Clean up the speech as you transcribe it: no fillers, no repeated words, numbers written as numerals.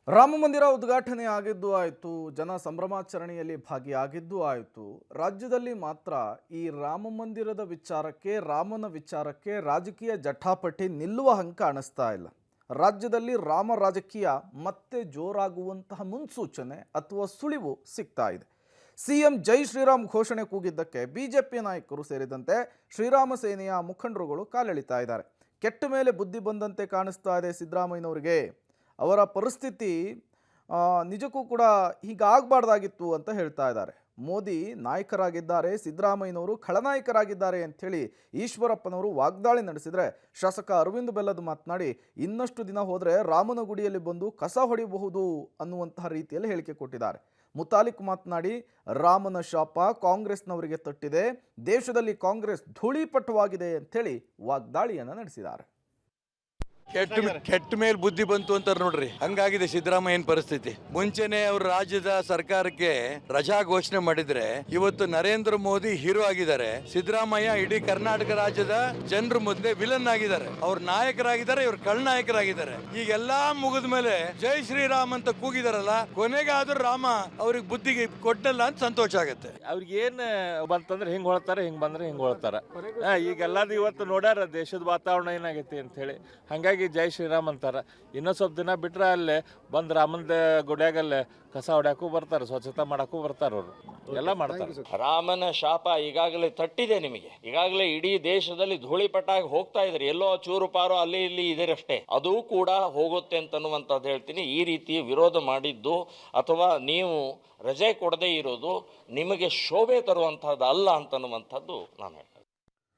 ರಾಮ ಮಂದಿರ ಉದ್ಘಾಟನೆ ಆಗಿದ್ದು ಆಯಿತು, ಜನ ಸಂಭ್ರಮಾಚರಣೆಯಲ್ಲಿ ಭಾಗಿಯಾಗಿದ್ದು ಆಯಿತು. ರಾಜ್ಯದಲ್ಲಿ ಮಾತ್ರ ಈ ರಾಮ ಮಂದಿರದ ವಿಚಾರಕ್ಕೆ, ರಾಮನ ವಿಚಾರಕ್ಕೆ ರಾಜಕೀಯ ಜಟಾಪಟಿ ನಿಲ್ಲುವ ಹಂಗೆ ಕಾಣಿಸ್ತಾ ಇಲ್ಲ. ರಾಜ್ಯದಲ್ಲಿ ರಾಮ ರಾಜಕೀಯ ಮತ್ತೆ ಜೋರಾಗುವಂತಹ ಮುನ್ಸೂಚನೆ ಅಥವಾ ಸುಳಿವು ಸಿಗ್ತಾ ಇದೆ. ಸಿಎಂ ಜೈ ಶ್ರೀರಾಮ್ ಘೋಷಣೆ ಕೂಗಿದ್ದಕ್ಕೆ ಬಿಜೆಪಿ ನಾಯಕರು ಸೇರಿದಂತೆ ಶ್ರೀರಾಮ ಸೇನೆಯ ಮುಖಂಡರುಗಳು ಕಾಲೆಳಿತಾ ಇದ್ದಾರೆ. ಕೆಟ್ಟ ಮೇಲೆ ಬುದ್ಧಿ ಬಂದಂತೆ ಕಾಣಿಸ್ತಾ ಇದೆ ಸಿದ್ದರಾಮಯ್ಯನವರಿಗೆ. ಅವರ ಪರಿಸ್ಥಿತಿ ನಿಜಕ್ಕೂ ಕೂಡ ಹೀಗಾಗಬಾರ್ದಾಗಿತ್ತು ಅಂತ ಹೇಳ್ತಾ ಇದ್ದಾರೆ. ಮೋದಿ ನಾಯಕರಾಗಿದ್ದಾರೆ, ಸಿದ್ದರಾಮಯ್ಯನವರು ಖಳನಾಯಕರಾಗಿದ್ದಾರೆ ಅಂಥೇಳಿ ಈಶ್ವರಪ್ಪನವರು ವಾಗ್ದಾಳಿ ನಡೆಸಿದರೆ, ಶಾಸಕ ಅರವಿಂದ್ ಬೆಲ್ಲದ್ ಮಾತನಾಡಿ ಇನ್ನಷ್ಟು ದಿನ ಹೋದರೆ ರಾಮನ ಗುಡಿಯಲ್ಲಿ ಬಂದು ಕಸ ಹೊಡೆಯಬಹುದು ಅನ್ನುವಂತಹ ರೀತಿಯಲ್ಲಿ ಹೇಳಿಕೆ ಕೊಟ್ಟಿದ್ದಾರೆ. ಮುತಾಲಿಕ್ ಮಾತನಾಡಿ ರಾಮನ ಶಾಪ ಕಾಂಗ್ರೆಸ್ನವರಿಗೆ ತಟ್ಟಿದೆ, ದೇಶದಲ್ಲಿ ಕಾಂಗ್ರೆಸ್ ಧೂಳೀಪಟವಾಗಿದೆ ಅಂಥೇಳಿ ವಾಗ್ದಾಳಿಯನ್ನು ನಡೆಸಿದ್ದಾರೆ. ಕೆಟ್ಟ ಮೇಲೆ ಬುದ್ಧಿ ಬಂತು ಅಂತಾರೆ ನೋಡ್ರಿ, ಹಂಗಾಗಿದೆ ಸಿದ್ದರಾಮಯ್ಯನ ಪರಿಸ್ಥಿತಿ. ಮುಂಚೆನೆ ಅವ್ರ ರಾಜ್ಯದ ಸರ್ಕಾರಕ್ಕೆ ರಜಾ ಘೋಷಣೆ ಮಾಡಿದ್ರೆ ಇವತ್ತು ನರೇಂದ್ರ ಮೋದಿ ಹೀರೋ ಆಗಿದ್ದಾರೆ, ಸಿದ್ದರಾಮಯ್ಯ ಇಡೀ ಕರ್ನಾಟಕ ರಾಜ್ಯದ ಜನರ ಮುಂದೆ ವಿಲನ್ ಆಗಿದ್ದಾರೆ. ಅವ್ರ ನಾಯಕರಾಗಿದ್ದಾರೆ, ಇವ್ರ ಖಳನಾಯಕರಾಗಿದ್ದಾರೆ. ಈಗೆಲ್ಲಾ ಮುಗಿದ ಮೇಲೆ ಜೈ ಶ್ರೀರಾಮ್ ಅಂತ ಕೂಗಿದಾರಲ್ಲ, ಕೊನೆಗಾದ್ರೂ ರಾಮ ಅವ್ರಿಗೆ ಬುದ್ಧಿಗೆ ಕೊಟ್ಟಲ್ಲ ಅಂತ ಸಂತೋಷ ಆಗುತ್ತೆ. ಅವ್ರಿಗೆ ಏನ್ ಬಂತಂದ್ರೆ ಹಿಂಗ್ ಹೊಳ್ತಾರೆ, ಹಿಂಗ್ ಬಂದ್ರೆ ಹಿಂಗ್ ಹೊಳ್ತಾರ. ಈಗೆಲ್ಲದು ಇವತ್ತು ನೋಡ್ಯಾರ ದೇಶದ ವಾತಾವರಣ ಏನಾಗೈತಿ ಅಂತ ಹೇಳಿ, ಹಂಗಾಗಿ ಜೈ ಶ್ರೀರಾಮ್ ಅಂತಾರ. ಇನ್ನೂ ಸ್ವಲ್ಪ ದಿನ ಬಿಟ್ರೆ ಅಲ್ಲೇ ಬಂದ್ ರಾಮನ ಗುಡಿಯಾಗಲ್ಲೇ ಕಸ ಹೊಡ್ಯಾಕು ಬರ್ತಾರೆ, ಸ್ವಚ್ಛತಾ ಮಾಡಕ್ಕೂ ಬರ್ತಾರ. ಅವರು ಎಲ್ಲ ಮಾಡ್ತಾರೆ. ರಾಮನ ಶಾಪ ಈಗಾಗಲೇ ತಟ್ಟಿದೆ ನಿಮಗೆ. ಈಗಾಗಲೇ ಇಡೀ ದೇಶದಲ್ಲಿ ಧೂಳಿಪಟಾಗಿ ಹೋಗ್ತಾ ಇದ್ರಿ. ಎಲ್ಲೋ ಚೂರು ಪಾರು ಅಲ್ಲಿ ಇಲ್ಲಿ ಇದರಷ್ಟೇ, ಅದು ಕೂಡ ಹೋಗುತ್ತೆ ಅಂತನ್ನುವಂಥದ್ದು ಹೇಳ್ತೀನಿ. ಈ ರೀತಿ ವಿರೋಧ ಮಾಡಿದ್ದು ಅಥವಾ ನೀವು ರಜೆ ಕೊಡದೇ ಇರೋದು ನಿಮಗೆ ಶೋಭೆ ತರುವಂತಹದ್ದು ಅಲ್ಲ ಅಂತನ್ನುವಂಥದ್ದು ನಾನು ಹೇಳ್ತೇನೆ.